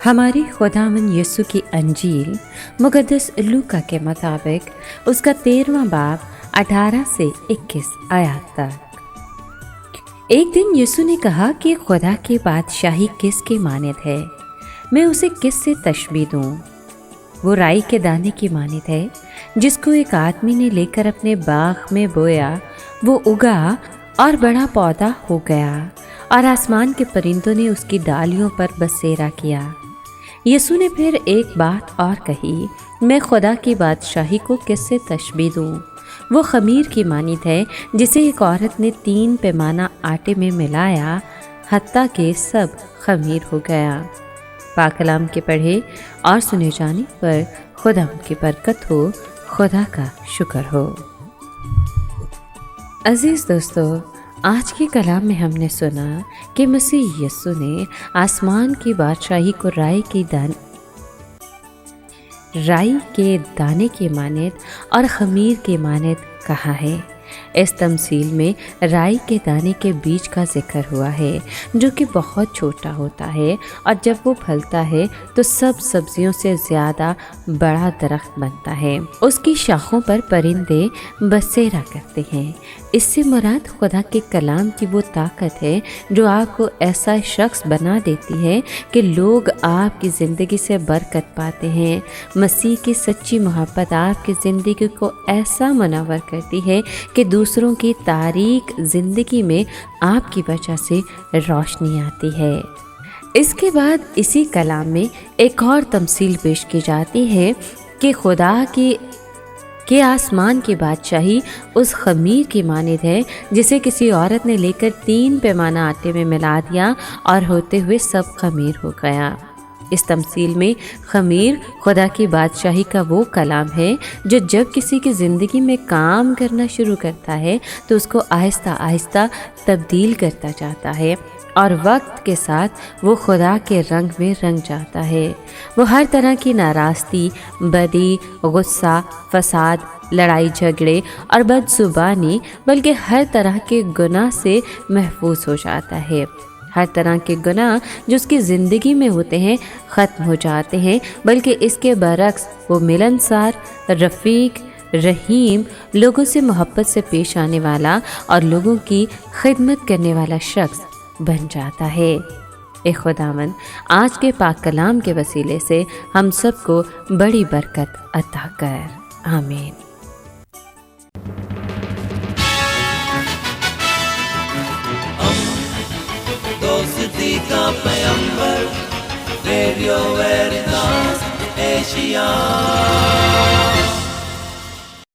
हमारे खुदावन यीशु की अंजील मुक़द्दस लूका के मुताबिक उसका 13वां बाब 18 से 21 आयत तक। एक दिन यीशु ने कहा कि खुदा की बादशाही किसकी मानद है, मैं उसे किस से तशबीह दूँ। वो राई के दाने की मानद है जिसको एक आदमी ने लेकर अपने बाग में बोया। वो उगा और बड़ा पौधा हो गया और आसमान के परिंदों ने उसकी डालियों पर बसेरा किया। यीशु ने फिर एक बात और कही, मैं खुदा की बादशाही को किससे तशबीह दूँ। वो खमीर की मानद है जिसे एक औरत ने 3 पैमाना आटे में मिलाया, हत्ता के सब खमीर हो गया। पाक कलाम के पढ़े और सुने जाने पर खुदा की बरकत हो, खुदा का शुक्र हो। अजीज़ दोस्तों, आज के कलाम में हमने सुना कि मसीह यीशु ने आसमान की बादशाही को राई के दाने की मानद और खमीर की मानद कहा है। इस तमसील में राई के दाने के बीज का जिक्र हुआ है जो कि बहुत छोटा होता है और जब वो फलता है तो सब सब्जियों से ज़्यादा बड़ा दरख्त बनता है। उसकी शाखों पर परिंदे बसेरा करते हैं। इससे मुराद खुदा के कलाम की वो ताकत है जो आपको ऐसा शख्स बना देती है कि लोग आपकी ज़िंदगी से बरकत पाते हैं। मसीह की सच्ची मोहब्बत आपकी ज़िंदगी को ऐसा मुनव्वर करती है कि दूसरों की तारीक ज़िंदगी में आपकी वजह से रोशनी आती है। इसके बाद इसी कलाम में एक और तमसील पेश की जाती है कि खुदा के आसमान की बादशाही उस खमीर की मानद है जिसे किसी औरत ने लेकर 3 पैमाना आटे में मिला दिया और होते हुए सब खमीर हो गया। इस तमसील में खमीर खुदा की बादशाही का वो कलाम है जो जब किसी की ज़िंदगी में काम करना शुरू करता है तो उसको आहिस्ता आहिस्ता तब्दील करता जाता है और वक्त के साथ वो खुदा के रंग में रंग जाता है। वो हर तरह की नाराज़गी, बदी, गुस्सा, फसाद, लड़ाई झगड़े और बदजुबानी बल्कि हर तरह के गुनाह से महफूज हो जाता है। हर तरह के गुनाह जो उसकी ज़िंदगी में होते हैं ख़त्म हो जाते हैं, बल्कि इसके बरक्स वो मिलनसार, रफ़ीक, रहीम, लोगों से मोहब्बत से पेश आने वाला और लोगों की खिदमत करने वाला शख्स बन जाता है। ए खुदावन, आज के पाक कलाम के वसीले से हम सबको बड़ी बरकत अता कर। आमीन। दोस्ती का पैगंबर, रेडियो वेरितास एशिया।